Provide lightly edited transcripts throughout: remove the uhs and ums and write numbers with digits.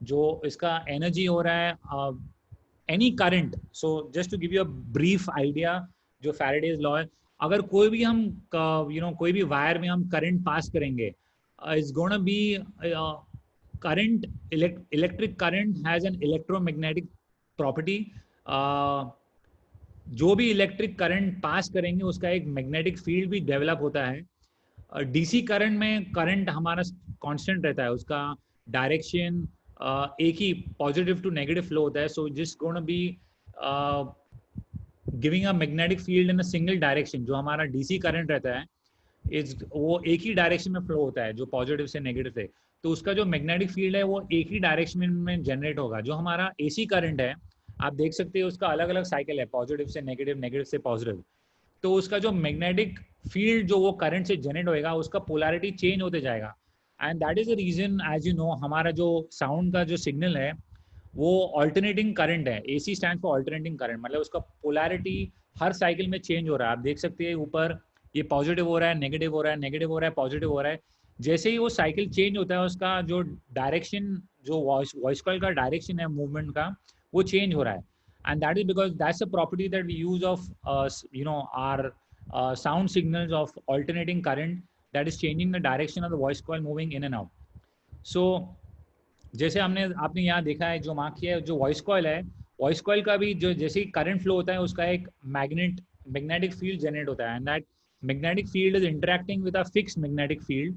जो इसका एनर्जी हो रहा है any current. So just to give you a brief idea, जो फैराडेज लॉ है, अगर कोई भी हम कोई भी वायर में हम करंट पास करेंगे, it's gonna B current. Electric current has an electromagnetic property. जो भी इलेक्ट्रिक करंट पास करेंगे उसका एक मैग्नेटिक फील्ड भी डेवलप होता है. डीसी करंट में करंट हमारा कांस्टेंट रहता है, उसका डायरेक्शन एक ही पॉजिटिव टू नेगेटिव फ्लो होता है. सो जिस gonna be giving a magnetic field in a single direction. जो हमारा डीसी करंट रहता है वो एक ही डायरेक्शन में फ्लो होता है, जो पॉजिटिव से नेगेटिव है. तो उसका जो मैग्नेटिक फील्ड है वो एक ही डायरेक्शन में जनरेट होगा. जो हमारा एसी करंट है, आप देख सकते हैं उसका अलग अलग साइकिल है, पॉजिटिव से नेगेटिव, नेगेटिव से पॉजिटिव. तो उसका जो मैग्नेटिक फील्ड जो वो करंट से जनरेट होएगा, उसका पोलैरिटी चेंज होते जाएगा. And that is the reason, as you know, हमारा जो साउंड का जो सिग्नल है वो ऑल्टरनेटिंग करंट है. AC stand for alternating current, मतलब उसका पोलैरिटी हर साइकिल में चेंज हो रहा है. आप देख सकते हैं ऊपर ये पॉजिटिव हो रहा है, नेगेटिव हो रहा है, नेगेटिव हो रहा है, पॉजिटिव हो रहा है. जैसे ही वो साइकिल चेंज होता है, उसका जो डायरेक्शन, जो वॉइस कॉइल का डायरेक्शन है मूवमेंट का, वो चेंज हो रहा है. And that is because that's a property that we use of our sound signals of alternating current that is changing the direction of the voice coil moving in and out. So जैसे आपने यहाँ देखा है, जो mark किया है, जो voice coil है, वॉइस कॉइल का भी जो जैसे ही करंट फ्लो होता है उसका एक मैग्नेटिक फील्ड जनरेट होता है. And that magnetic field is interacting with a fixed magnetic field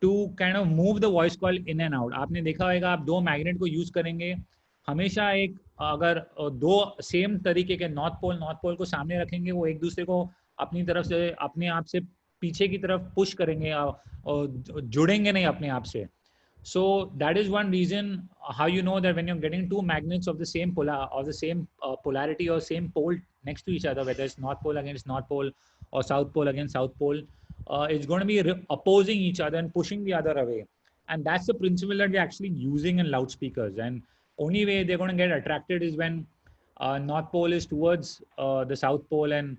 to kind of move the voice coil in and out. आपने देखा होगा, आप दो मैग्नेट को यूज करेंगे हमेशा, एक अगर दो सेम तरीके के नॉर्थ पोल को सामने रखेंगे, वो एक दूसरे को अपनी तरफ से, अपने आप से पीछे की तरफ पुश करेंगे और जुड़ेंगे नहीं अपने आप से. So that is one reason how you know that when you're getting two magnets of the same polarity or same pole next to each other, whether it's north pole against north pole or south pole against south pole, it's going to be opposing each other and pushing the other away. And that's the principle that we're actually using in loudspeakers. And only way they're going to get attracted is when north pole is towards the south pole and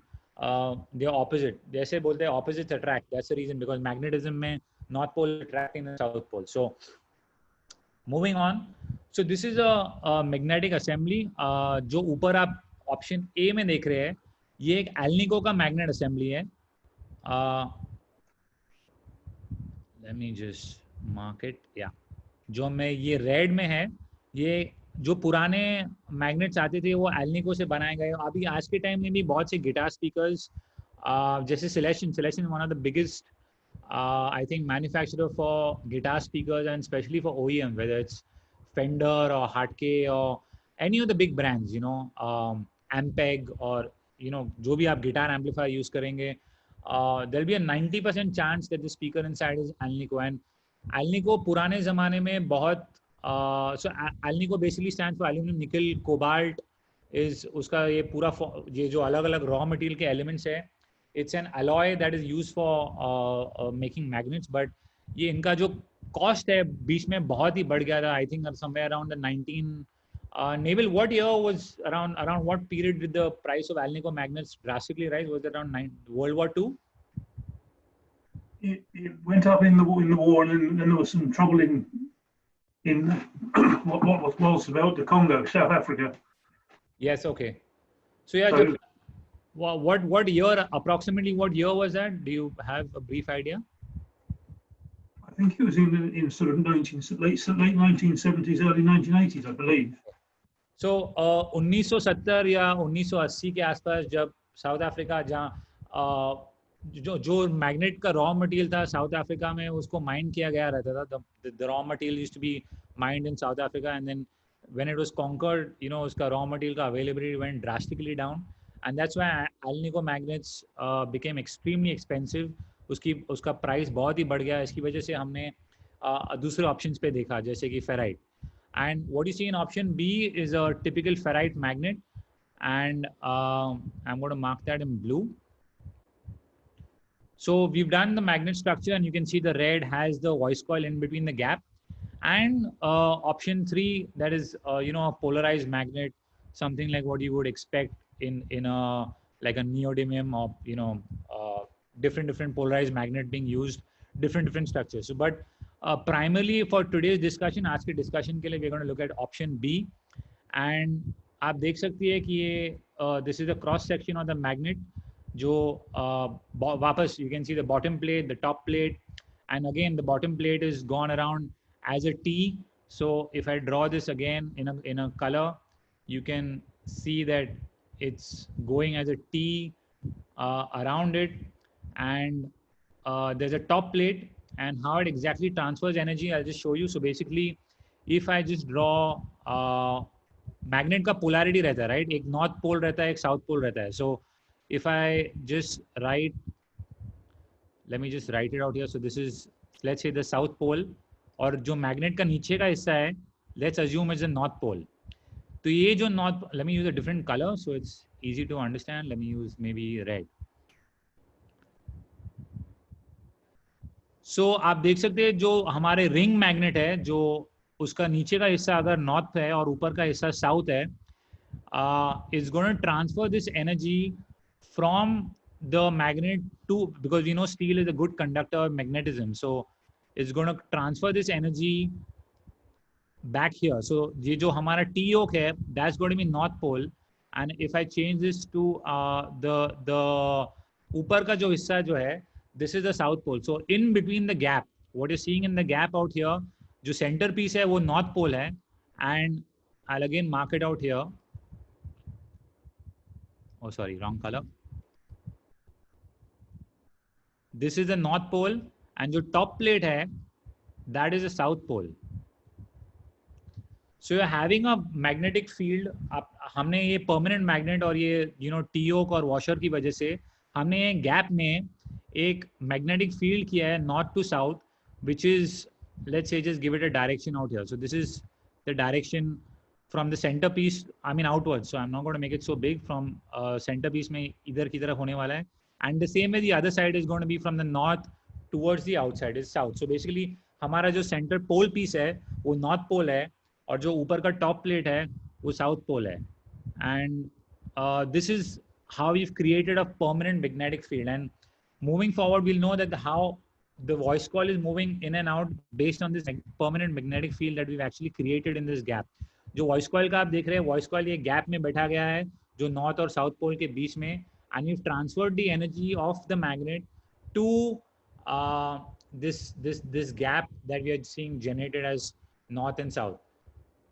they're opposite. जैसे बोलते हैं opposites attract. That's the reason, because magnetism में north pole attracting the south pole. So moving on, so this is a magnetic assembly. जो ऊपर आप option A में देख रहे हैं, ये एक एल्निको का मैग्नेट असेंबली है. let me just mark it. yeah, जो मैं ये रेड में है, ये जो पुराने मैग्नेट्स आते थे वो एल्निको से बनाए गए. अभी आज के टाइम में भी बहुत से गिटार स्पीकर्स जैसे सिलेशन one of the biggest I think manufacturer for guitar speakers, and especially for OEM, whether it's Fender or Hartke or any of the big brands, Ampeg or जो भी आप गिटार एम्पलीफायर यूज करेंगे, there'll be a 90% chance that the speaker inside is Alnico. And Alnico पुराने ज़माने में बहुत so Alnico basically stands for aluminum, nickel, cobalt is उसका ये पूरा ये जो अलग अलग रॉ मटेरियल के एलिमेंट्स है, it's an alloy that is used for making magnets. but ये इनका जो कॉस्ट है बीच में बहुत ही बढ़ गया था. I think somewhere around the 19 Naval, what year was around what period did the price of Alnico magnets drastically rise? Was it around World War II? It went up in the war, and there was some trouble in what was about the Congo, South Africa. Yes, okay. So yeah, so, what year, approximately what year was that? Do you have a brief idea? I think it was in sort of late 1970s, early 1980s, I believe. So 1970 या 1980 के आसपास, जब south Africa, जहाँ जो magnet का raw material था South Africa में, उसको माइन किया गया रहता था. The raw material used to be mined in South Africa, and then when it was conquered, उसका रॉ मटेरियल का availability went drastically down. And that's why Alnico magnets became extremely expensive. उसका price बहुत ही बढ़ गया. इसकी वजह से हमने दूसरे ऑप्शंस पे देखा, जैसे कि ferrite. And what you see in option B is a typical ferrite magnet, and I'm going to mark that in blue. So we've done the magnet structure, and you can see the red has the voice coil in between the gap. And option 3, that is a polarized magnet, something like what you would expect in a like a neodymium, or different polarized magnet being used, different structures. So but primarily for today's discussion, आज के discussion के लिए we're going to look at option B, and आप देख सकती है कि ये this is the cross section of the magnet, जो वापस you can see the bottom plate, the top plate, and again the bottom plate is gone around as a T. So if I draw this again in a color, you can see that it's going as a T around it, and there's a top plate, and how it exactly transfers energy I'll just show you. So basically if I just draw magnet का polarity रहता है, right? एक north pole रहता है, एक south pole रहता है. So if I just write, let me just write it out here. So this is, let's say, the south pole, और जो magnet का नीचे का हिस्सा है, let's assume it's the north pole. तो ये जो north, let me use a different color so it's easy to understand. Let me use maybe red. So आप देख सकते हैं जो हमारे रिंग मैग्नेट है, जो उसका नीचे का हिस्सा अगर नॉर्थ है और ऊपर का हिस्सा साउथ है, is going to transfer this energy from the magnet to, because you know steel is a good conductor of magnetism, so it's going to transfer this energy back here. So ये जो हमारा T yoke है, that's going to be north pole, and if I change this to the ऊपर का जो हिस्सा जो है, this is the south pole. So in between the gap, what you're seeing in the gap out here, जो center piece है वो north pole है, and I'll again mark it out here. Oh sorry, wrong color. This is the north pole, and जो top plate है, that is the south pole. So you're having a magnetic field. हमने ये permanent magnet और ये T yoke और washer की वजह से हमने ये gap में एक magnetic field किया है north to south, which is, let's say, just give it a direction out here. So this is the direction from the centerpiece, I mean outwards. So I'm not going to make it so big. From centerpiece में इधर की तरफ होने वाला है, and the same way the other side is going to be from the north towards the outside is south. So basically हमारा जो center pole piece है वो north pole है, और जो ऊपर का top plate है वो south pole है, and this is how we've created a permanent magnetic field. And moving forward, we'll know that how the voice coil is moving in and out based on this permanent magnetic field that we've actually created in this gap. जो voice coil का आप देख रहे हैं, voice coil ये gap में बैठा गया है जो north और south pole के बीच में, and we've transferred the energy of the magnet to this gap that we are seeing generated as north and south.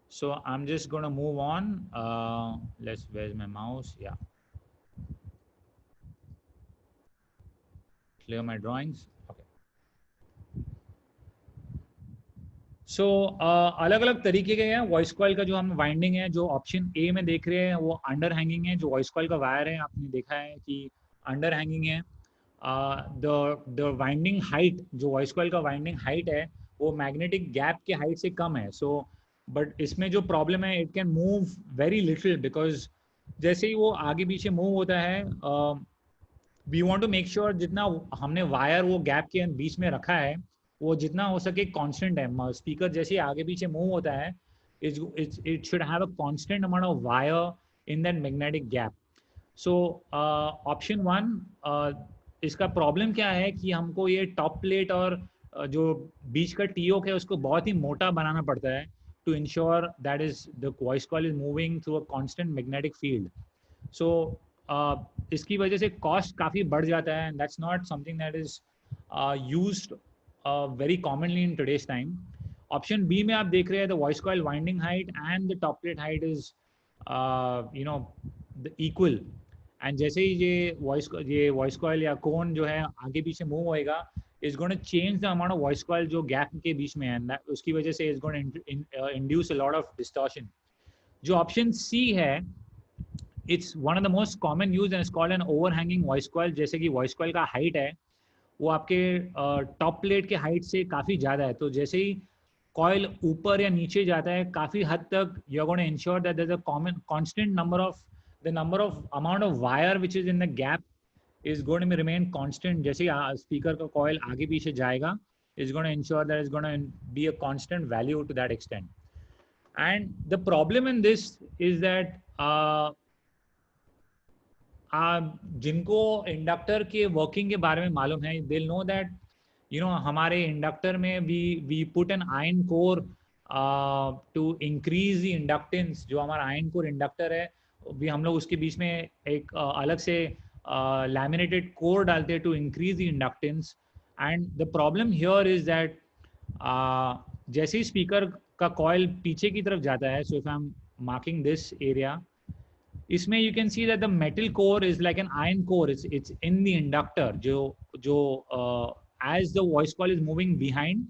So I'm just going to move on. Where's my mouse? Yeah. Clear my drawings. Okay. So अलग अलग तरीके के हैं voice coil का. जो हम winding है जो ऑप्शन ए में देख रहे हैं वो अंडर हैंगिंग है. जो वॉइस कॉइल का वायर है आपने देखा है कि अंडर हैंगिंग है. द वाइंडिंग हाइट, जो वॉइस कॉइल का वाइंडिंग हाइट है वो मैग्नेटिक गैप के हाइट से कम है. सो बट इसमें जो प्रॉब्लम है, it can move very little, because जैसे ही वो आगे पीछे मूव होता है, we want to make sure जितना हमने वायर वो गैप के बीच में रखा है वो जितना हो सके कांस्टेंट है. स्पीकर जैसे आगे पीछे मूव होता है, it should have a constant amount of wire in that magnetic gap. So option 1, इसका प्रॉब्लम क्या है कि हमको ये टॉप प्लेट और जो बीच का टी योक है उसको बहुत ही मोटा बनाना पड़ता है to ensure that is the voice coil is moving through a constant magnetic field. So इसकी वजह से cost काफ़ी बढ़ जाता है, and that's not something that is used very commonly in today's time. Option B में आप देख रहे हैं the voice coil winding height and the top plate height is the equal. And जैसे ही ये voice coil या cone जो है आगे पीछे move होएगा, is going to change the amount of voice coil जो gap के बीच में है, and उसकी वजह से is going to induce a lot of distortion. जो option C है, it's one of the most common used and it's called an overhanging voice coil. जैसे कि voice coil का height है वो आपके top plate के height से काफ़ी ज़्यादा है, तो जैसे ही coil ऊपर या नीचे जाता है काफ़ी हद तक you're going to ensure that there's a constant number of amount of wire which is in the gap is going to remain constant. जैसे स्पीकर का कॉइल आगे पीछे जाएगा, is going to ensure that it's going to be a constant value to that extent. And the problem in this is that जिनको inductor के working के बारे में मालूम है, they'll know that हमारे इंडक्टर में we put an iron core to increase the inductance. जो हमारा आयरन कोर इंडक्टर है भी हम लोग उसके बीच में एक अलग से लैमिनेटेड कोर डालते हैं to increase the inductance. And the problem here is that जैसे ही स्पीकर का कॉइल पीछे की तरफ जाता है, so if I am marking this area, इसमें you can see that the metal core is like an iron core. It's in the inductor. जो as the voice coil is moving behind,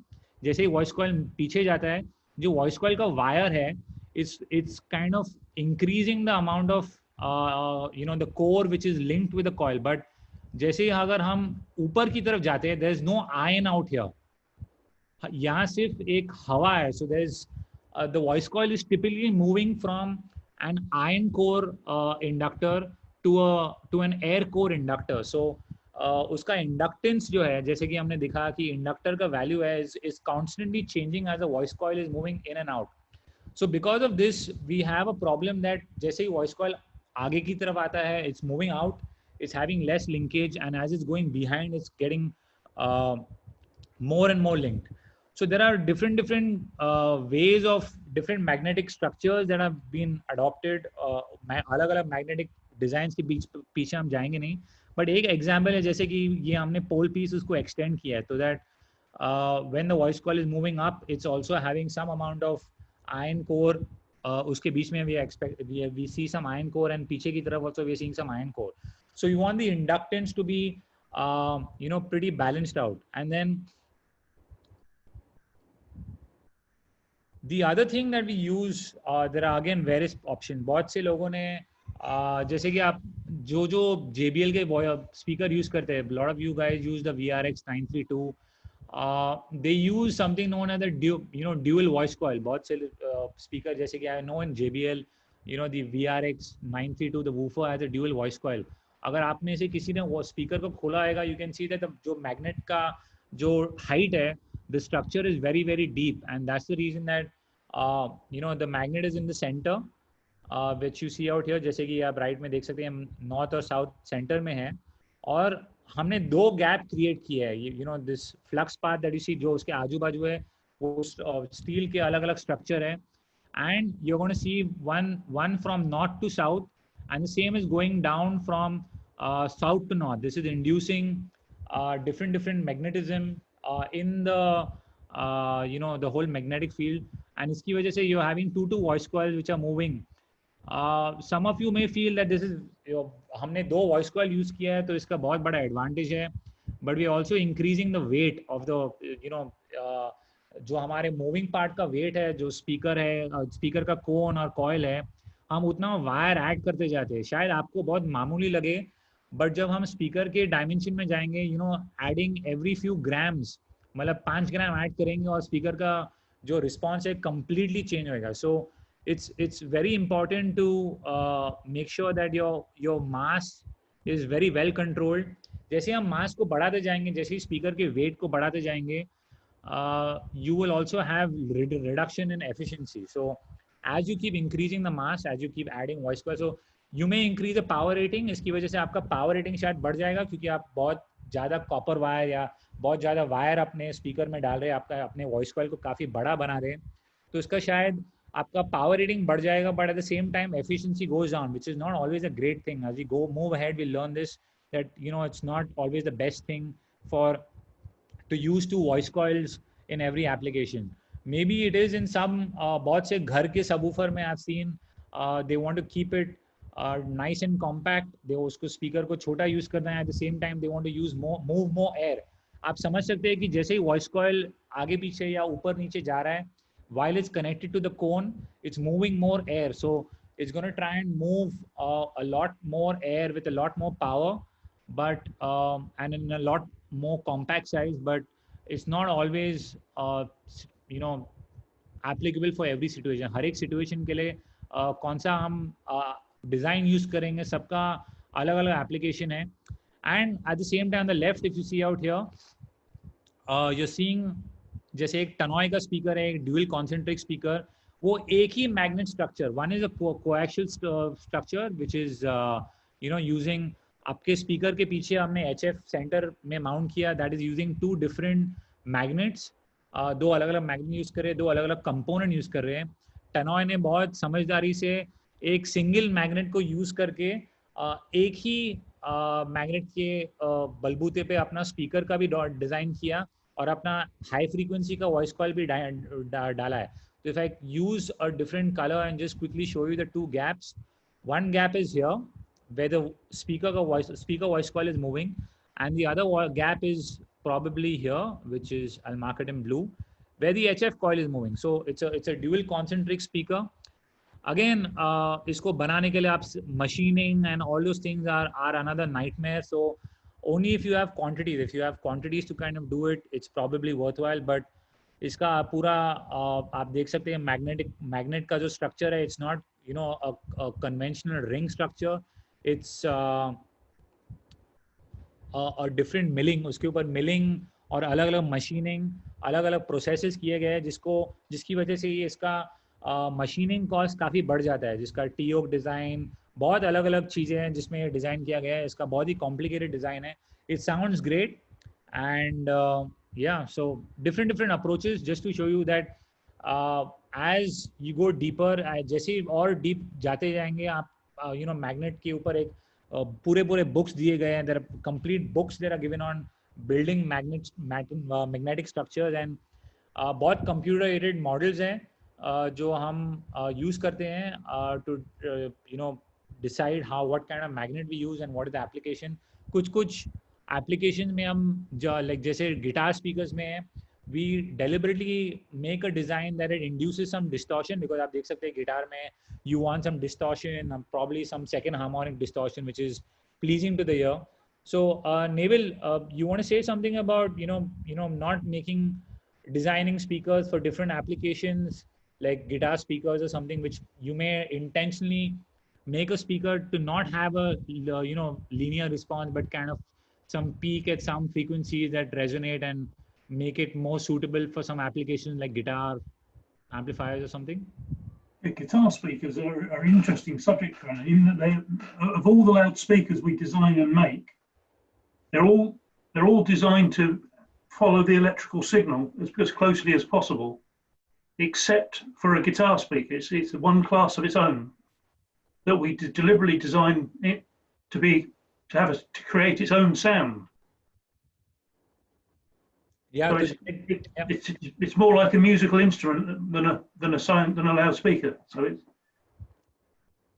जैसे ही voice coil पीछे जाता है, जो voice coil का wire है it's kind of increasing the amount of the core which is linked with the coil. But जैसे ही अगर हम ऊपर की तरफ जाते हैं, there is no iron out here. यहाँ सिर्फ एक हवा है. So there is the voice coil is typically moving from an iron core inductor to an air core inductor. So उसका इंडक्टेंस जो है, जैसे कि हमने दिखा कि इंडक्टर का वैल्यू है is constantly changing as the voice coil is moving in and out. So because of this we have a problem that जैसे ही voice coil आगे की तरफ आता है, it's moving out, it's having less linkage, and as it's going behind, it's getting more and more linked. So there are different ways of different magnetic structures that have been adopted. अलग-अलग magnetic designs के पीछे हम जाएंगे नहीं, but एक example है जैसे कि ये हमने pole piece उसको extend किया है, so that when the voice coil is moving up, it's also having some amount of iron core. उसके बीच में we see some iron core, and पीछे की तरफ also we are seeing some iron core. So you want the inductance to be pretty balanced out. And then the other thing that we use, there are again various options. बहुत से लोगों ने जैसे कि आप जो JBL के speaker use करते हैं, lot of you guys use the VRX 932. They use something known as the dual voice coil. बहुत से speaker जैसे कि I know in JBL, the VRX 932, the woofer has a dual voice coil. अगर आप में से किसी ने वो speaker को खोला आएगा, you can see that जो magnet का जो height है, the structure is very very deep, and that's the reason that the magnet is in the center, which you see out here. जैसे कि आप right में देख सकते हैं, north और south center में है, और हमने दो गैप क्रिएट किए है. This flux path that you see, जो उसके आजू बाजू है वो स्टील के अलग अलग स्ट्रक्चर है, and you are going to see one from north to south, and the same is going down from south to north. This is inducing different magnetism in the whole magnetic field, and इसकी वजह से you are having two voice coils which are moving. Some of you may feel that this is हमने दो voice coil use किया है तो इसका बहुत बड़ा advantage है, but we are also increasing the weight of the जो हमारे moving part का weight है, जो speaker है, speaker का cone और coil है, हम उतना wire add करते जाते हैं. शायद आपको बहुत मामूली लगे, but जब हम speaker के dimension में जाएंगे, adding every few grams, मतलब 5 ग्राम ऐड करेंगे और speaker का जो response है completely change होएगा. So it's very important to make sure that your mass is very well controlled. जैसे हम mass को बढ़ाते जाएंगे, जैसे ही speaker के weight को बढ़ाते जाएंगे, you will also have reduction in efficiency. So as you keep increasing the mass, as you keep adding voice coil, so you may increase the power rating. इसकी वजह से आपका power rating शायद बढ़ जाएगा, क्योंकि आप बहुत ज़्यादा copper wire या बहुत ज़्यादा वायर अपने स्पीकर में डाल रहे हैं, आपका अपने वॉइस कॉइल को काफ़ी बड़ा बना रहे हैं, तो इसका शायद आपका पावर रेटिंग बढ़ जाएगा, but at the same time efficiency goes down, which is not always a great thing. As we go move ahead we learn this that it's not always the best thing for to use two voice coils in every application. Maybe it is in some, बहुत से घर के subwoofer में I have seen they want to keep it nice and compact. They उसको speaker को छोटा use करना है, at the same time they want to use move more air. आप समझ सकते हैं कि जैसे ही वॉइस कॉइल आगे पीछे या ऊपर नीचे जा रहा है, while it's connected to the cone, it's moving more air, so it's going to try and move a lot more air with a lot more power, but and in a lot more compact size, but it's not always applicable for every situation. हर एक situation के लिए कौन सा हम design use करेंगे, सबका अलग अलग application है. And at the same time, on the left, if you see out here, you're seeing जैसे एक टनॉय का स्पीकर है, एक ड्यूल कॉन्सेंट्रिक स्पीकर, वो एक ही magnet structure, one is a coaxial structure which is using आपके स्पीकर के पीछे हमने HF सेंटर में माउंट किया, that is using 2 different magnets, 2 अलग अलग मैग्नेट यूज कर रहे हैं, 2 अलग अलग कंपोनेंट यूज कर रहे हैं। टनॉय ने बहुत समझदारी से एक सिंगल मैग्नेट को यूज करके एक ही मैग्नेट के बलबूते पे अपना स्पीकर का भी डिजाइन किया और अपना हाई फ्रीक्वेंसी का वॉइस कॉइल भी डाला है। तो if I use a different colour and just quickly show you the 2 gaps, one gap is here where the speaker voice coil is moving, and the other gap is probably here, which is, I'll mark it in blue, where the HF coil is moving. So it's a dual concentric speaker. Again, इसको बनाने के लिए आप machining and all those things are another nightmare. So only if you have quantities to kind of do it, it's probably worthwhile. But इसका पूरा आप देख सकते हैं मैग्नेट का जो स्ट्रक्चर है, it's not a conventional ring structure. It's a different milling, उसके ऊपर मिलिंग और अलग अलग मशीनिंग, अलग अलग प्रोसेसेस किए गए हैं जिसकी वजह से ये इसका मशीनिंग कॉस्ट काफ़ी बढ़ जाता है, जिसका टीओक डिज़ाइन, बहुत अलग अलग चीज़ें हैं जिसमें ये डिज़ाइन किया गया है। इसका बहुत ही कॉम्प्लिकेटेड डिज़ाइन है। It sounds great and yeah, so different approaches just to show you that as you go deeper, जैसे और डीप जाते जाएंगे आप, मैग्नेट के ऊपर एक पूरे बुक्स दिए गए हैं, there are complete books there are given on building magnetic structures and बहुत कंप्यूटर एडेड मॉडल्स हैं जो हम यूज करते हैं to decide how what kind of magnet we use and what is the application. कुछ एप्लीकेशन में हम like जैसे गिटार स्पीकर्स में है, we deliberately make a design that it induces some distortion, because आप देख सकते हैं गिटार में you want some distortion, probably some second harmonic distortion which is pleasing to the ear. So Neville, you want to say something about not designing speakers for different applications like guitar speakers or something, which you may intentionally make a speaker to not have a linear response, but kind of some peak at some frequencies that resonate and make it more suitable for some applications like guitar amplifiers or something? Guitar speakers are an interesting subject, in that they, of all the loudspeakers we design and make, they're all designed to follow the electrical signal as closely as possible, except for a guitar speaker. It's one class of its own that we deliberately design it to create its own sound. Yeah, so it's more like a musical instrument than a loudspeaker. So it's.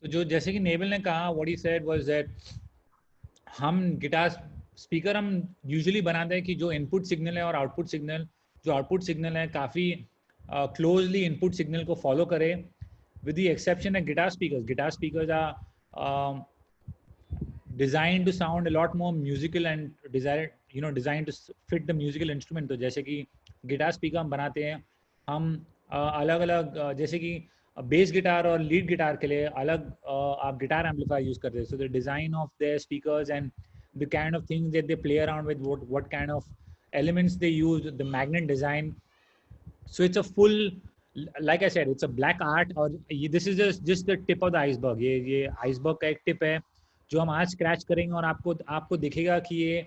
तो जो जैसे कि naval ने कहा, what he said was that हम guitar speaker हम usually बनाते हैं कि जो इनपुट सिग्नल है और आउटपुट सिग्नल, जो आउटपुट सिग्नल है काफ़ी क्लोजली इनपुट सिग्नल को फॉलो करे, with the exception of guitar speakers. Guitar speakers are designed to sound a lot more musical and designed to fit the musical instrument. तो जैसे कि guitar speaker हम बनाते हैं, हम अलग अलग जैसे कि बेस गिटार और लीड गिटार के लिए अलग आप गिटार एम्पलीफायर यूज करते हैं. So the design of their speakers and the kind of things that they play around with, what kind of elements they use, the magnet design. So it's a full, like I said, it's a black art. और this is just the tip of the iceberg. ये iceberg का एक tip है जो हम आज scratch करेंगे और आपको दिखेगा कि ये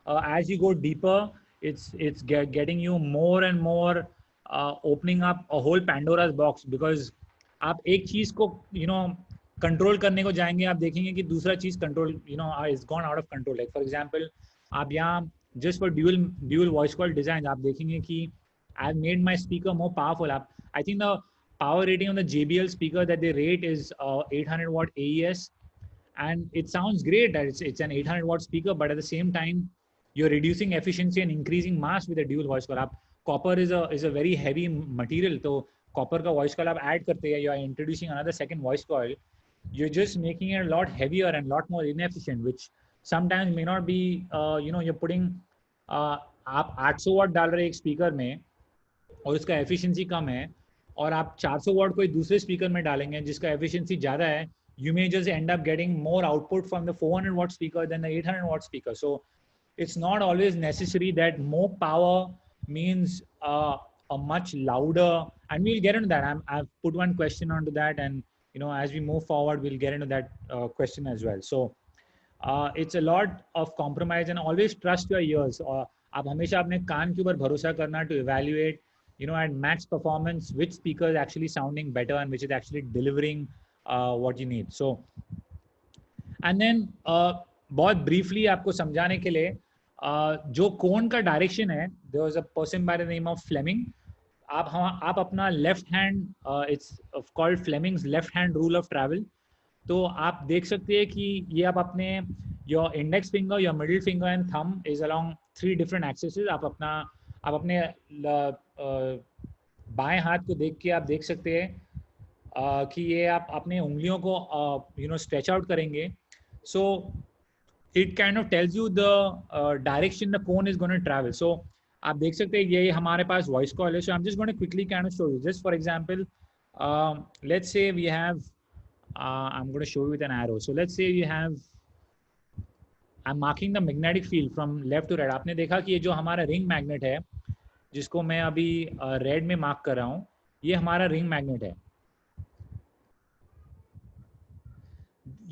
as you go deeper, it's getting you more and more opening up a whole Pandora's box, because आप एक चीज को कंट्रोल करने को जाएंगे, आप देखेंगे कि दूसरा चीज control is gone out of control. Like for example, आप यहाँ just for dual voice coil design आप देखेंगे कि I've made my speaker more powerful. I think the power rating on the JBL speaker that they rate is 800 watt AES, and it sounds great that it's an 800 watt speaker, but at the same time you're reducing efficiency and increasing mass with a dual voice coil. Copper is a very heavy material, so copper का voice coil आप add करते हैं, you are introducing another second voice coil, you're just making it a lot heavier and a lot more inefficient, which sometimes may not be you're putting आप 800 वाट डाल रहे एक speaker में और उसका एफिशिएंसी कम है, और आप 400 वाट कोई दूसरे स्पीकर में डालेंगे जिसका एफिशिएंसी ज़्यादा है, you may just end up getting more output from the 400 watt speaker than the 800 watt speaker. So it's not always necessary that more power means a much louder, and we'll get into that. I've put one question onto that, and as we move forward we'll get into that question as well. So it's a lot of compromise and always trust your ears. आप हमेशा अपने कान के ऊपर भरोसा करना to evaluate, you know, at max performance, which speaker is actually sounding better and which is actually delivering what you need. So, and then बहुत briefly आपको समझाने के लिए जो कोन का डायरेक्शन है, there was a person by the name of Fleming. आप अपना left hand, it's called Fleming's left hand rule of travel. तो आप देख सकते हैं कि ये आप अपने your index finger, your middle finger and thumb is along 3 different axes. आप अपने बाएं हाथ को देख के आप देख सकते हैं कि ये आप अपने उंगलियों को यू नो स्ट्रेच आउट करेंगे. So it kind of tells you the direction the cone is going to travel. So आप देख सकते हैं ये हमारे पास वॉइस कॉल है. So I am just going to quickly kind of show you. Just for example, let's say we have I'm going to show you with an arrow. So let's say you have, I'm marking the magnetic field from left to right. आपने देखा कि ये जो हमारा ring magnet है, जिसको मैं अभी रेड में मार्क कर रहा हूँ, ये हमारा रिंग मैग्नेट है.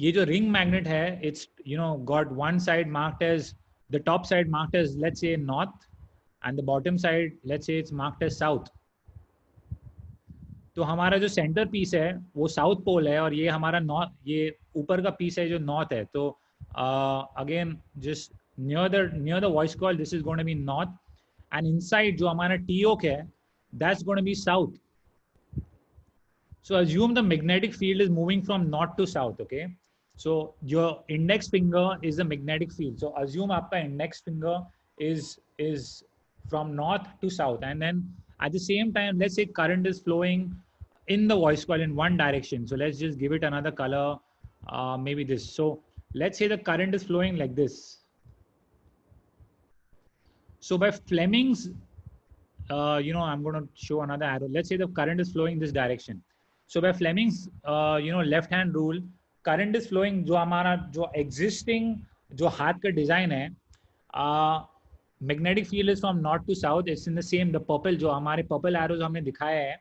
ये जो रिंग मैग्नेट है, it's you know got one side marked as, the top side marked as let's say north, and the bottom side let's say it's marked as south. तो हमारा जो सेंटर पीस है वो south pole है और ये हमारा नॉर्थ, ये ऊपर का पीस है जो नॉर्थ है. तो again just near the voice coil this is going to be north, and inside जो हमारा टीओक है that's going to be south. So assume the magnetic field is moving from north to south. Okay, so your index finger is the magnetic field. So assume आपका index finger is from north to south, and then at the same time let's say current is flowing in the voice coil in one direction. So let's just give it another color, maybe this. So let's say the current is flowing like this. So by Fleming's you know, I'm going to show another arrow. Let's say the current is flowing this direction. So by Fleming's you know left hand rule, current is flowing, जो हमारा जो existing जो हाथ का design है, magnetic field is from north to south. It's in the same, the purple, जो हमारे purple arrows हमने दिखाया है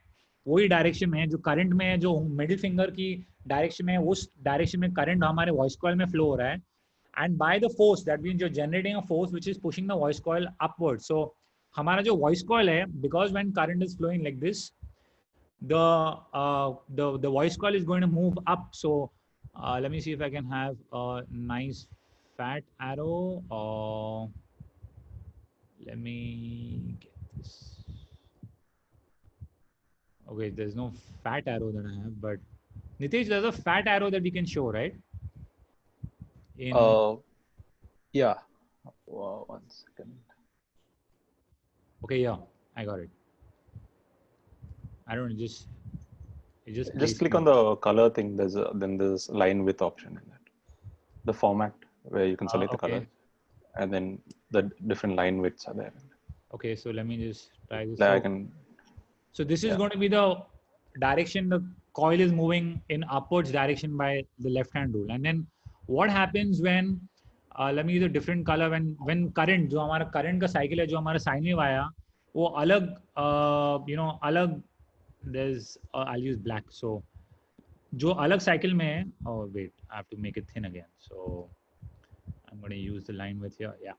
वही डायरेक्शन में है जो करंट में है, जो मिडिल फिंगर की डायरेक्शन में है, उस डायरेक्शन में करंट हमारे वॉइस कॉइल में फ्लो हो रहा है. And by the force that means जो generating a force which is pushing the voice coil upward. So हमारा जो वॉइस कॉइल है, because when current is flowing like this, the voice coil is going to move up. So let me see if I can have a nice fat arrow, or let me get this. Okay, there's no fat arrow that I have, but Nitesh, there's a fat arrow that we can show, right? Yeah. One second. Okay, yeah, I got it. I don't know, just click on the color thing. Then there's line width option in that. The format where you can select the color, and then the different line widths are there. Okay, so let me just try this. There I can. So this is going to be the direction the coil is moving in upwards direction by the left hand rule. And then what happens when let me use a different color, when current, जो हमारा current का cycle है, जो हमारा sine wave आया, वो अलग you know अलग, there's I'll use black. So जो अलग cycle में है, oh wait, I have to make it thin again. So I'm going to use the line width here. Yeah.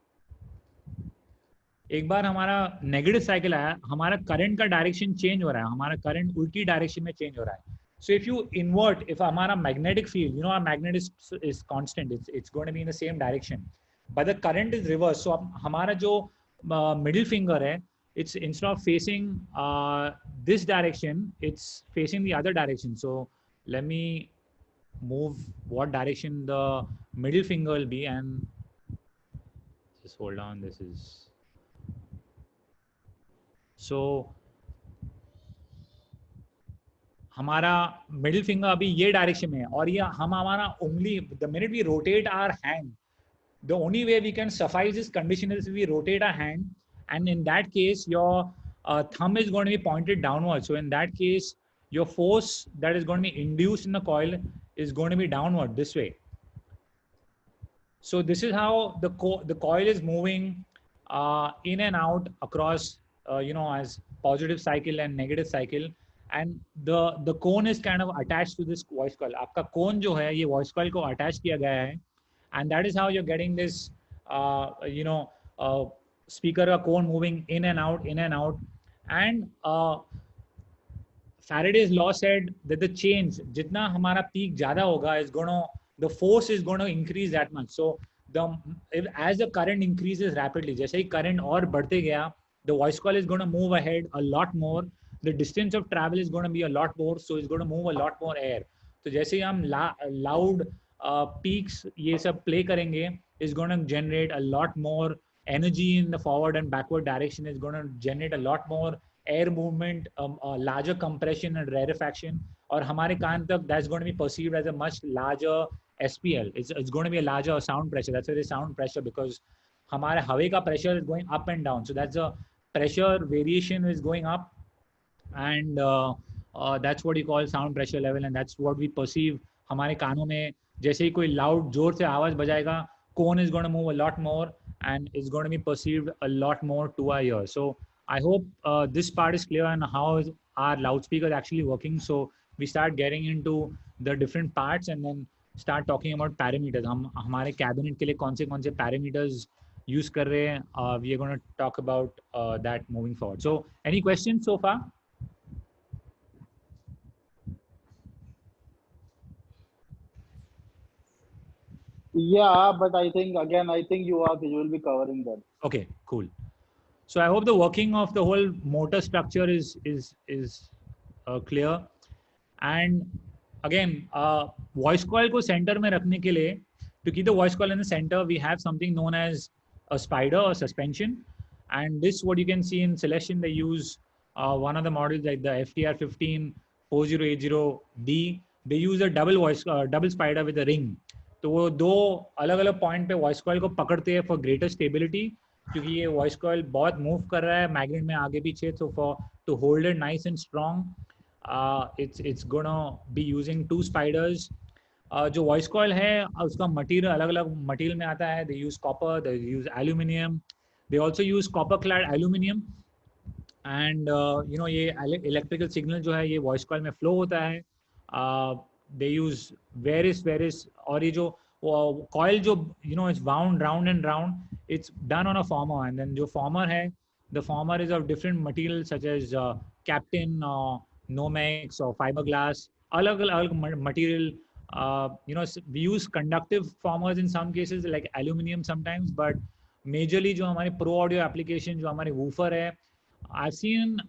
एक बार हमारा नेगेटिव साइकिल आया, हमारा करंट का डायरेक्शन चेंज हो रहा है, हमारा करंट उल्टी डायरेक्शन में चेंज हो रहा है. So if you invert, if हमारा magnetic field, you know our magnet is constant, it's going to be in the same direction, but the current is reverse. So हमारा जो मिडिल फिंगर है, it's instead of facing this direction, it's facing the other direction. So let me move what direction the middle finger will be, and just hold on, this is so हमारा middle finger अभी ये direction में है, और ये हम हमारा उंगली, the minute we rotate our hand, the only way we can suffice this condition is if we rotate our hand, and in that case your thumb is going to be pointed downward. So in that case your force that is going to be induced in the coil is going to be downward this way. So this is how the coil is moving in and out across you know, as positive cycle and negative cycle, and the cone is kind of attached to this voice coil. आपका cone जो है ये voice coil को attach किया गया है, and that is how you're getting this speaker का cone moving in and out. And Faraday's law said that the change, जितना हमारा peak ज़्यादा होगा, is going to, the force is going to increase that much. So as the current increases rapidly, जैसे ही current और बढ़ते गया, the voice coil is going to move ahead a lot more. The distance of travel is going to be a lot more, so it's going to move a lot more air. तो जैसे ही हम loud peaks ये सब play करेंगे, is going to generate a lot more energy in the forward and backward direction. Is going to generate a lot more air movement, larger compression and rarefaction. और हमारे कान तक that's going to be perceived as a much larger SPL. It's going to be a larger sound pressure. That's why they sound pressure, because हमारे हवे का pressure is going up and down. So that's a pressure variation is going up, and that's what you call sound pressure level, and that's what we perceive. हमारे कानों में जैसे ही कोई loud जोर से आवाज बजाएगा, cone is going to move a lot more, and it's going to be perceived a lot more to our ears. So I hope this part is clear on how is our loudspeaker actually working. So we start getting into the different parts and then start talking about parameters. हम हमारे cabinet के लिए कौन से parameters use कर रहे हैं. We are going to talk about that moving forward. So any questions so far? Yeah, but I think you will be covering that. Okay, cool. So I hope the working of the whole motor structure is clear. And again, voice coil को center में रखने के लिए, to keep the voice coil in the center, we have something known as a spider or suspension. And this, what you can see in Celestion, they use one of the models like the FTR15 4080D. They use a double spider with a ring. तो वो दो अलग-अलग point पे voice coil को पकड़ते हैं for greater stability, क्योंकि ये वॉइस कॉइल बहुत मूव कर रहा है मैग्नेट में आगे पीछे, तो for to hold it nice and strong it's gonna be using two spiders. जो वॉइस कॉइल है उसका मटेरियल अलग-अलग मटेरियल में आता है. They use copper, they use aluminium, they also use copper clad aluminium. And ये इलेक्ट्रिकल सिग्नल जो है ये वॉइस कॉइल में फ्लो होता है. they use various और ये जो coil जो it's wound round and round, it's done on a former, and then जो former है, the former is of different materials such as Captain, Nomex or fiberglass, अलग material. We use conductive formers in some cases like aluminum sometimes, but majorly जो हमारे pro audio application जो हमारे woofer है, I've seen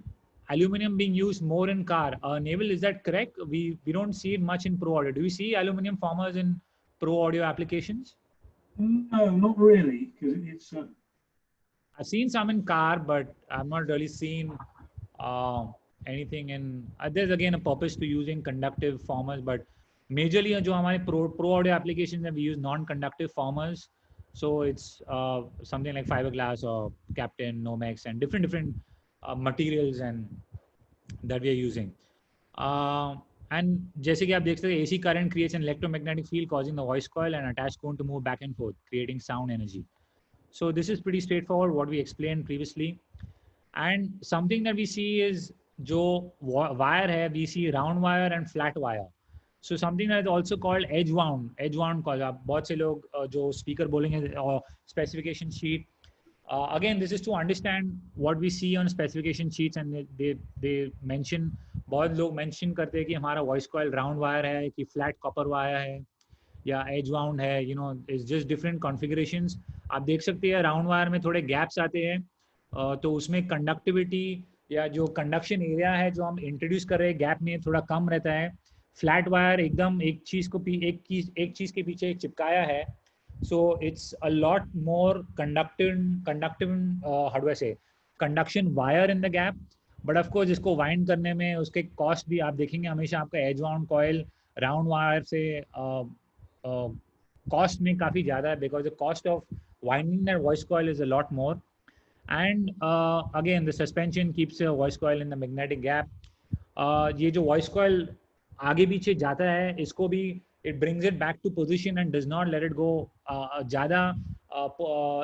aluminum being used more in car. Naval, is that correct? We don't see it much in pro audio. Do you see aluminum formers in pro audio applications? No, not really, because it's. I've seen some in car, but I've not really seen anything in. There's again a purpose to using conductive formers, but majorly जो हमारे pro audio applications we use non-conductive formers. So it's something like fiberglass or Captain, Nomex, and different materials and that we are using. And जैसे कि आप देख सकते हैं, AC current creates an electromagnetic field causing the voice coil and attached cone to move back and forth, creating sound energy. So this is pretty straightforward, what we explained previously. And something that we see is जो wire है, we see round wire and flat wire. So something that is also called edge wound coil. आप बहुत से लोग जो speaker बोलेंगे और specification sheet. Again, this is to understand what we see on specification sheets, and they mention, बहुत लोग mention करते हैं कि हमारा voice coil round wire है कि flat copper wire है या edge wound है. It's just different configurations. आप देख सकते हैं round wire में थोड़े gaps आते हैं, तो उसमें conductivity या जो conduction area है जो हम introduce कर रहे हैं gap में थोड़ा कम रहता है. Flat wire एकदम एक चीज़ के पीछे एक चिपकाया है. So it's a lot more conductive how do I say, conduction wire in the gap. But of course इसको wind करने में उसके cost भी आप देखेंगे हमेशा आपका edge wound coil round wire से cost में काफ़ी ज़्यादा है, because the cost of winding that voice coil is a lot more. And again the suspension keeps a voice coil in the magnetic gap. ये जो voice coil आगे पीछे जाता है इसको भी it brings it back to position and does not let it go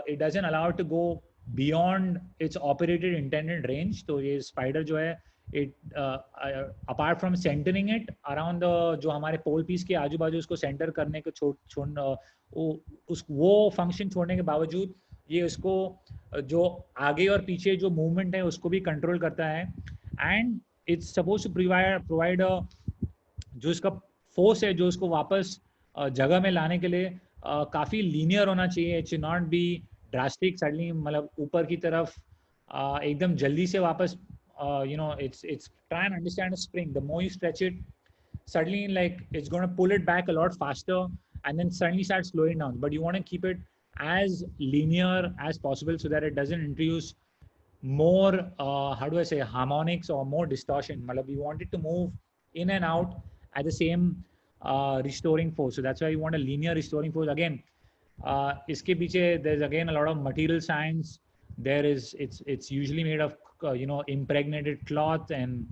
it doesn't allow it to go beyond its operated intended range. तो ये spider जो है apart from centering it around the जो हमारे पोल पीस के आजू बाजू उसको सेंटर करने को वो फंक्शन छोड़ने के बावजूद ये उसको जो आगे और पीछे जो मूवमेंट है उसको भी कंट्रोल करता है and it's suppose to provide जो इसका फोर्स है जो उसको वापस जगह में लाने के लिए काफ़ी लीनियर होना चाहिए. It should not be drastic suddenly मतलब ऊपर की तरफ एकदम जल्दी से वापस it's try and understand a spring. The more you stretch it, suddenly like it's going to pull it back a lot faster and then suddenly start slowing down. But you want to keep it as linear as possible so that it doesn't introduce more how do I say harmonics or more distortion. Malab, you want it to move in and out at the same restoring force. So that's why you want a linear restoring force. Again, iske piche there's again a lot of material science. There is it's usually made of impregnated cloth and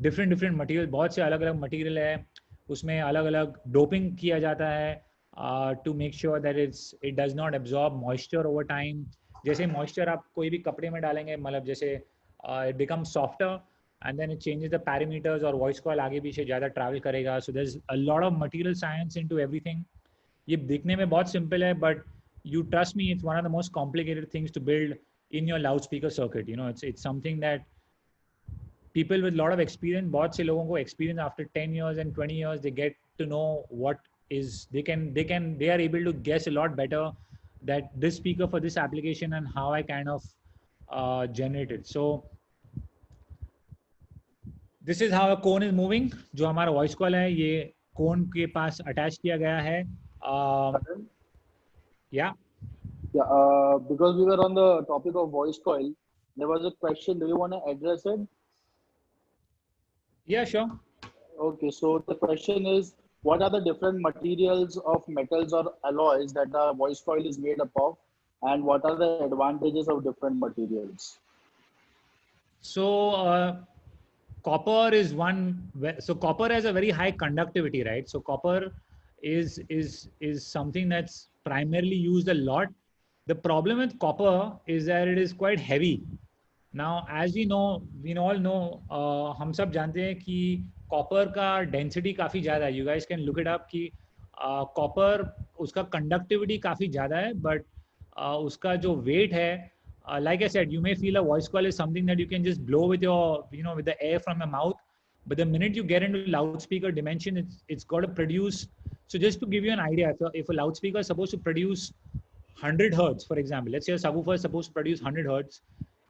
different material. बहुत से अलग अलग material है उसमें अलग अलग doping किया जाता है to make sure that it does not absorb moisture over time. जैसे moisture आप कोई भी कपड़े में डालेंगे मतलब जैसे it becomes softer and then it changes the parameters और voice coil आगे पीछे ज़्यादा travel करेगा. So there's a lot of material science into everything. ये दिखने में बहुत simple है but you trust me it's one of the most complicated things to build in your loudspeaker circuit. It's something that people with a lot of experience, बहुत से लोगों को experience after 10 years and 20 years, they get to know what is, they are able to guess a lot better that this speaker for this application and how I kind of generate it. So this is how a cone is moving. जो हमारा voice coil है ये cone के पास attach किया गया है. Yeah. Yeah, because we were on the topic of voice coil, there was a question. Do you want to address it? Yeah, sure. Okay, so the question is, what are the different materials of metals or alloys that the voice coil is made up of, and what are the advantages of different materials? So copper is one. So copper has a very high conductivity, right? So copper is something that's primarily used a lot. The problem with copper is that it is quite heavy. Now, as we all know, हम सब जानते हैं कि copper का density काफ़ी ज़्यादा है. You guys can look it up कि copper उसका conductivity काफ़ी ज़्यादा है, but उसका जो weight है, like I said, you may feel a voice coil is something that you can just blow with your, with the air from your mouth. But the minute you get into loudspeaker dimension, it's got to produce. So just to give you an idea, if a loudspeaker is supposed to produce 100 hertz, for example, let's say a subwoofer is supposed to produce 100 hertz.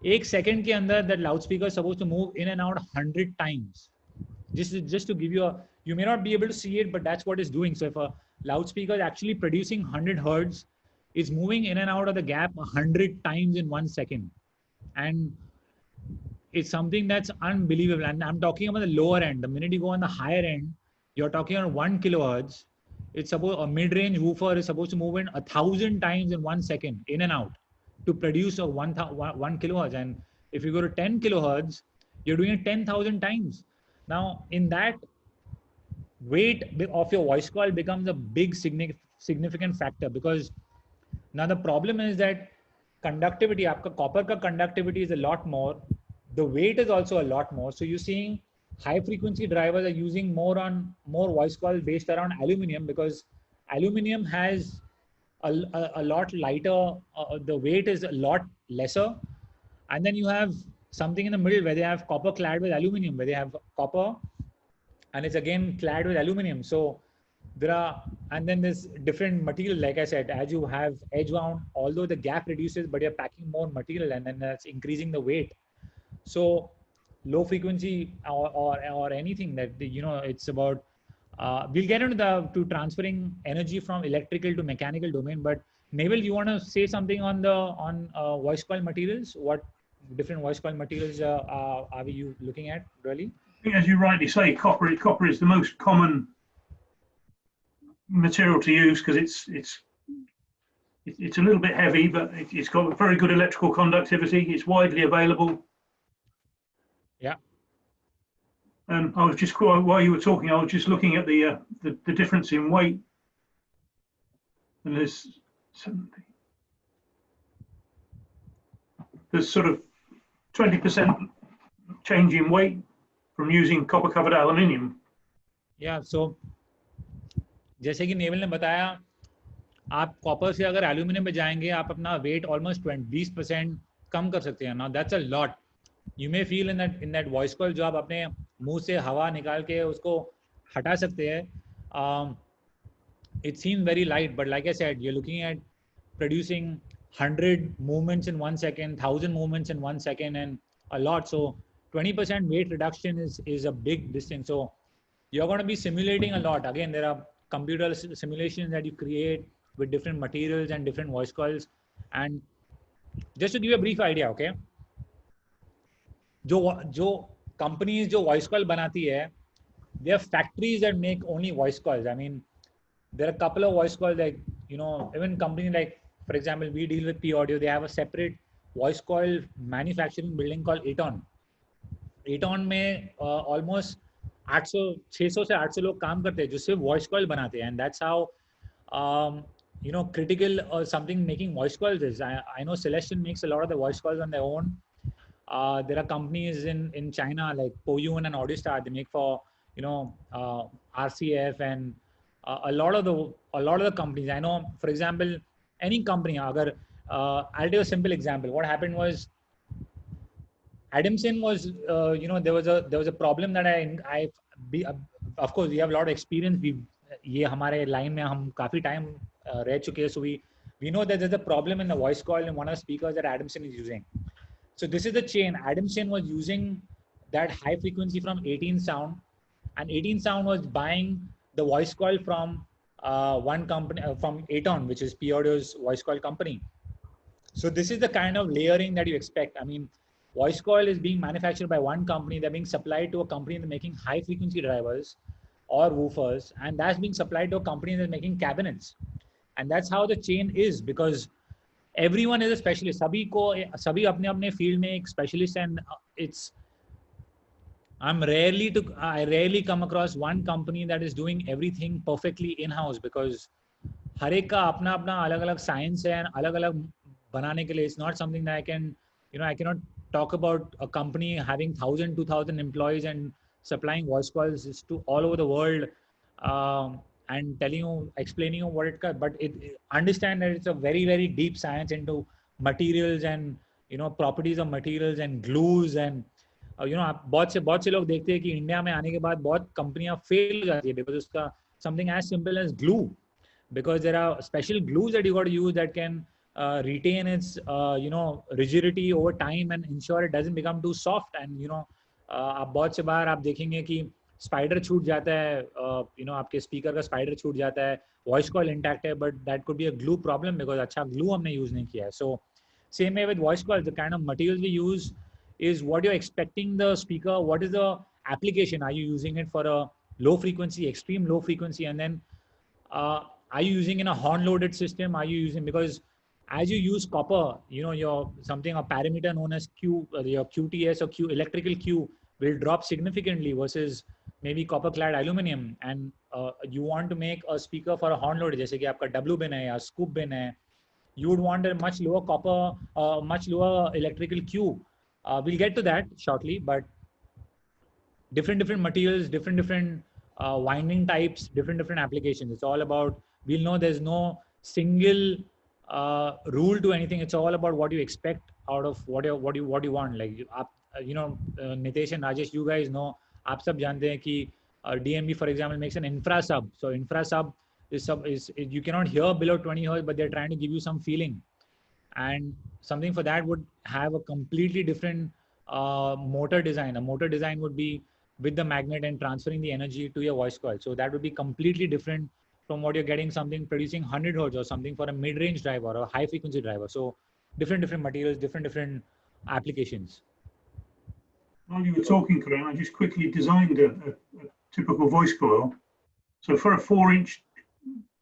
एक second के अंदर that loudspeaker is supposed to move in and out 100 times. Just to give you you may not be able to see it, but that's what it's doing. So if a loudspeaker is actually producing 100 hertz, it's moving in and out of the gap 100 times in 1 second. And it's something that's unbelievable. And I'm talking about the lower end. The minute you go on the higher end, you're talking on 1 kilohertz. It's supposed a mid-range woofer is supposed to move in 1,000 times in 1 second in and out to produce a 1 kilohertz. And if you go to 10 kilohertz, you're doing it 10,000 times. Now, in that, weight of your voice coil becomes a big significant factor, because now the problem is that conductivity, aapka copper ka conductivity is a lot more. The weight is also a lot more. So you're seeing high frequency drivers are using more voice coil based around aluminum, because aluminum has a lot lighter, the weight is a lot lesser. And then you have something in the middle where they have copper clad with aluminum, where they have copper and it's again clad with aluminum. So there are, and then there's different material, like I said, as you have edge wound, although the gap reduces, but you're packing more material and then that's increasing the weight. So low frequency or anything that, it's about, we'll get into transferring energy from electrical to mechanical domain, but Naval, you want to say something on voice coil materials? What different voice coil materials are you looking at, really? I think, as you rightly say, copper is the most common material to use, because it's a little bit heavy, but it's got very good electrical conductivity. It's widely available. Yeah. I was just, while you were talking, I was just looking at the difference in weight, and there's sort of 20% change in weight from using copper covered aluminium. Yeah, so जैसे कि naval ने बताया, आप copper से अगर aluminium पे जाएंगे, आप अपना वेट ऑलमोस्ट 20% कम कर सकते हैं. Now that's a lot. You may feel in that voice coil जो आप अपने मुंह से हवा निकाल के उसको हटा सकते हैं. It seems very light, but like I said, you're looking at producing 100 movements in 1 second, 1,000 movements in 1 second, and a lot. So 20% weight reduction is a big distance. So you're going to be simulating a lot. Again, there are computer simulations that you create with different materials and different voice coils. And just to give you a brief idea, okay, जो companies जो voice coil बनाती है, there are factories that make only voice coils. I mean, there are a couple of voice coils, like, you know, even companies like, for example, we deal with P Audio, they have a separate voice coil manufacturing building called Aton. Aton में almost 600 से 800 लोग काम करते हैं जो सिर्फ voice coil बनाते हैं, and that's how you know, critical or something making voice coils is. I know Celestion makes a lot of the voice coils on their own. There are companies in China like Poyun and AudioStar, they make for, you know, RCF and a lot of the companies. I know, for example, any company, agar, I'll do a simple example. What happened was, Adamson was, you know, there was a problem that of course we have a lot of experience. ये हमारे line में हम काफी time रह चुके हैं, so we know that there's a problem in the voice coil in one of the speakers that Adamson is using. So this is the chain. Adamson was using that high frequency from 18 Sound, and 18 Sound was buying the voice coil from one company, from Aton, which is P Audio's voice coil company. So this is the kind of layering that you expect. I mean, voice coil is being manufactured by one company, they're being supplied to a company that's making high frequency drivers or woofers, and that's being supplied to a company that's making cabinets. And that's how the chain is, because everyone is a specialist. सभी अपने field में एक specialist, and I rarely come across one company that is doing everything perfectly in-house, because हर एक का अपना अलग-अलग science है and अलग-अलग बनाने के लिए. It's not something that I can, you know, I cannot talk about a company having 1,000, 2,000 employees and supplying voice calls to all over the world, and explaining you what it does. But understand that it's a very, very deep science into materials and, you know, properties of materials and glues. And you know, आप बहुत से लोग देखते हैं कि India में आने के बाद बहुत कंपनियां फेल हो जाती है because उसका something as simple as glue, because there are special glues that you got to use that can retain its you know, rigidity over time and ensure it doesn't become too soft. And you know, आप बहुत से बार आप देखेंगे कि spider छूट जाता है, you know, आपके स्पीकर का स्पाइडर छूट जाता है, वॉइस कॉइल इंटैक्ट है, but that could be a glue problem because अच्छा ग्लू हमने यूज नहीं किया है. सो same way with voice coils, the kind of materials we use is what you're expecting the speaker, what is the application. Are you using it for a low frequency, extreme low frequency, and then are you using in a horn loaded system? Are you using, because as you use copper, you know, your something, a parameter known as Q, your QTS or Q, electrical Q, will drop significantly versus maybe copper clad aluminum. And you want to make a speaker for a horn load, जैसे कि आपका W bin है या scoop bin है, you would want a much lower copper, much lower electrical Q. We'll get to that shortly, but different materials, different winding types, different applications. It's all about, we'll know there's no single rule to anything. It's all about what you expect out of what you want. Like you know, Nitesh and Rajesh, you guys know, आप सब जानते हैं कि DNB, for example, makes an infra sub. So infra sub is you cannot hear below 20 hertz, but they're trying to give you some feeling. And something for that would have a completely different motor design. A motor design would be with the magnet and transferring the energy to your voice coil. So that would be completely different from what you're getting, something producing 100 hertz or something for a mid-range driver or a high frequency driver. So different materials, different applications. While you were talking, Karan, I just quickly designed a typical voice coil. So for a 4-inch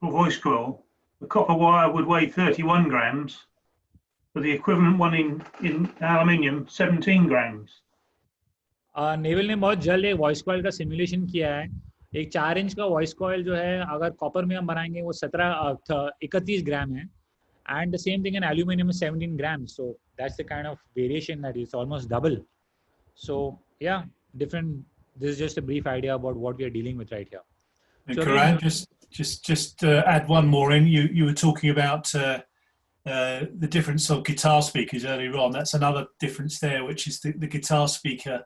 voice coil, the copper wire would weigh 31 grams, but the equivalent one in aluminium, 17 grams. Naval ने बहुत जल्द एक voice coil का simulation किया है. एक 4 inch का voice coil जो है, अगर कॉपर में हम बनाएंगे वो 31 ग्राम है, and the same thing in aluminum is 17 grams. So that's the kind of variation that is almost double. So yeah, different this is just a brief idea about what we are dealing with right here. And So Karan, again, just add one more in. You were talking about the difference of guitar speakers earlier on. That's another difference there, which is the guitar speaker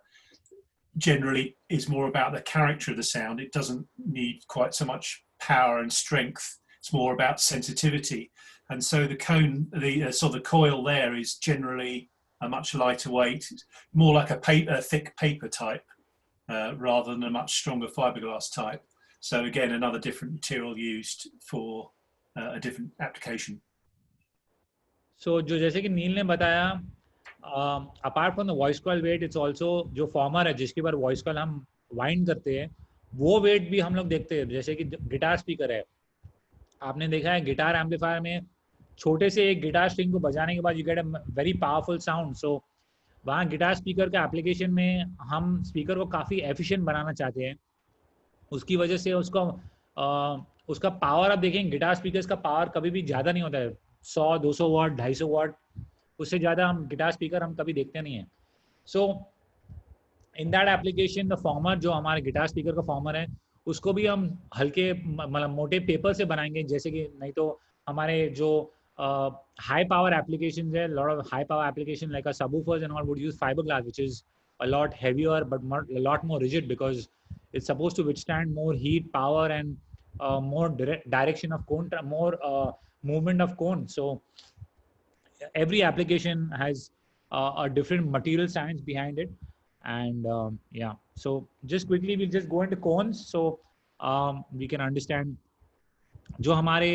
generally is more about the character of the sound. It doesn't need quite so much power and strength. It's more about sensitivity. And so the cone, the coil there is generally a much lighter weight, more like a thick paper type, rather than a much stronger fiberglass type. So again, another different material used for a different application. So जो जैसे कि नील ने बताया, apart from the voice coil weight, it's also जो former है जिसके ऊपर voice coil हम wind करते हैं, वो weight भी हम लोग देखते हैं. जैसे कि गिटार स्पीकर है, आपने देखा है गिटार एम्पलीफायर में छोटे से एक गिटार स्ट्रिंग को बजाने के बाद you get a very powerful sound. So वहाँ गिटार स्पीकर के एप्लीकेशन में हम स्पीकर को काफ़ी एफिशिएंट बनाना चाहते हैं. उसकी वजह से उसका पावर आप देखें, गिटार स्पीकर्स का पावर कभी भी ज़्यादा नहीं होता है. 100-200 वाट, 250 वाट, उससे ज़्यादा हम गिटार स्पीकर हम कभी देखते नहीं हैं. So in that application the former, जो हमारे गिटार स्पीकर का फॉर्मर है, उसको भी हम हल्के मतलब मोटे पेपर से बनाएंगे. जैसे कि नहीं तो हमारे जो high power applications है, lot of high power application like a subwoofers and all would use fiberglass, which is a lot heavier but a lot more rigid because it's supposed to withstand more heat, power, and more direction of cone, more movement of cone. So every application has a different material science behind it. And yeah, so just quickly we'll just go into cones so we can understand. जो हमारे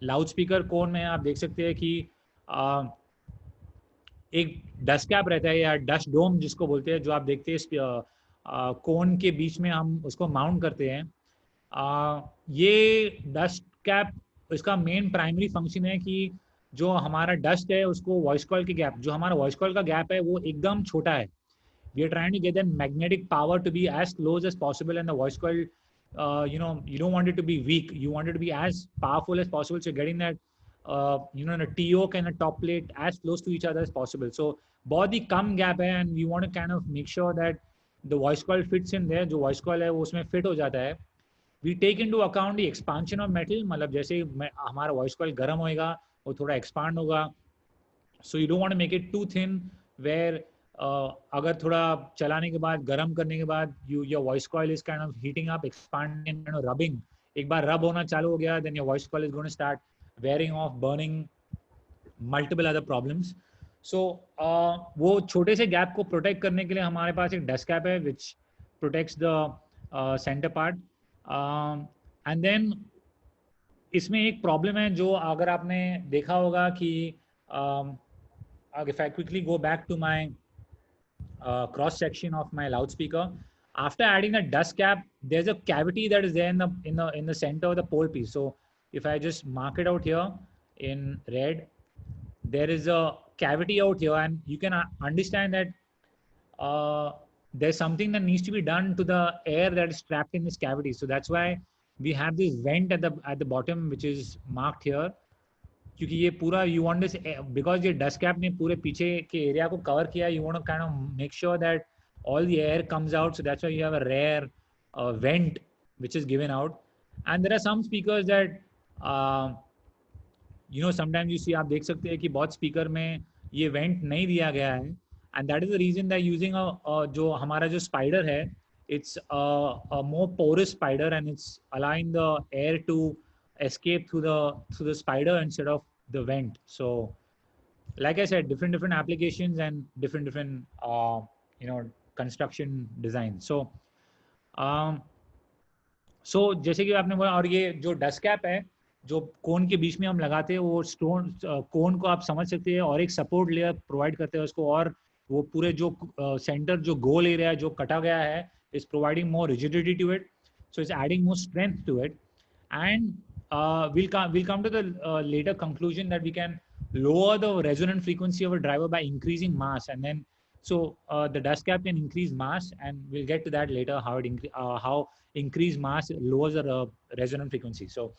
loud speaker कोन में आप देख सकते हैं कि एक dust cap रहता है या डस्ट डोम जिसको बोलते हैं, जो आप देखते हैं कोन के बीच में हम उसको माउंट करते हैं. ये डस्ट कैप, इसका मेन प्राइमरी फंक्शन है कि जो हमारा डस्ट है उसको वॉइस कॉइल के गैप, जो हमारा वॉइस कॉइल का गैप है वो एकदम छोटा है. We are trying to get that magnetic power to be as close as possible and the voice coil, you know, you don't want it to be weak, you want it to be as powerful as possible. So getting that you know, a T-yoke and a top plate as close to each other as possible. So बहुत ही कम gap है and we want to kind of make sure that the voice coil fits in there. जो voice coil है वो उसमें fit हो जाता है. We take into account the expansion of metal, मतलब जैसे हमारा voice coil गर्म होएगा वो थोड़ा expand होगा. So you don't want to make it too thin where अगर थोड़ा चलाने के बाद, गर्म करने के बाद, your voice coil is kind of heating up, expanding, kind of rubbing. एक बार rub होना चालू हो गया, then your voice coil is going to start wearing off, burning, multiple other problems. So वो छोटे से गैप को प्रोटेक्ट करने के लिए हमारे पास एक डस्ट कैप है which protects the center part. And then इसमें एक प्रॉब्लम है जो अगर आपने देखा होगा कि if I quickly go back to my cross section of my loudspeaker, after adding the dust cap, there's a cavity that is there in the center of the pole piece. So if I just mark it out here in red, there is a cavity out here, and you can understand that there's something that needs to be done to the air that is trapped in this cavity. So that's why we have this vent at the bottom, which is marked here. क्योंकि ये पूरा you want this, because ये dust cap ने पूरे पीछे के area को cover किया, you want to kind of make sure that all the air comes out. So that's why you have a rare vent which is given out. And there are some speakers that you know, sometimes you see, आप देख सकते हैं कि बहुत speaker में ये went नहीं दिया गया है, and that is the reason that using जो हमारा जो स्पाइडर है, it's a more porous spider and it's allowing the air to escape through the spider instead of the vent. So like I said, different applications and different you know, construction design. So so जैसे कि आपने बोला, और ये जो dust cap है जो कोन के बीच में हम लगाते हैं, वो स्टोन कोन को आप समझ सकते हैं और एक सपोर्ट लेयर प्रोवाइड करते हैं उसको, और वो पूरे जो सेंटर जो गोल एरिया जो कटा गया है is providing more rigidity to it, so it's adding more strength to it. And we'll come to the later conclusion that we can lower the resonant frequency of a driver by increasing mass, and then so the dust cap can increase mass, and we'll get to that later, how increased mass lowers the resonant frequency. So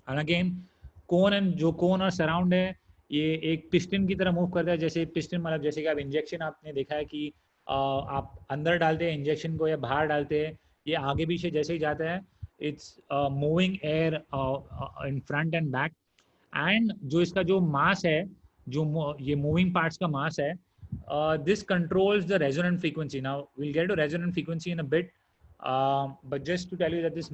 and again, cone and जो cone और surround है, ये एक piston की तरह move करता है. जैसे पिस्टन मतलब जैसे कि आप इंजेक्शन आपने देखा है कि आप अंदर डालते हैं इंजेक्शन को या बाहर डालते हैं, ये आगे पीछे जैसे ही जाता है, it's moving air in front end back. And जो इसका जो मास है, जो ये मूविंग पार्ट्स का मास है, this controls the resonant frequency. Now we'll get to resonant frequency in a bit, but just to tell you that this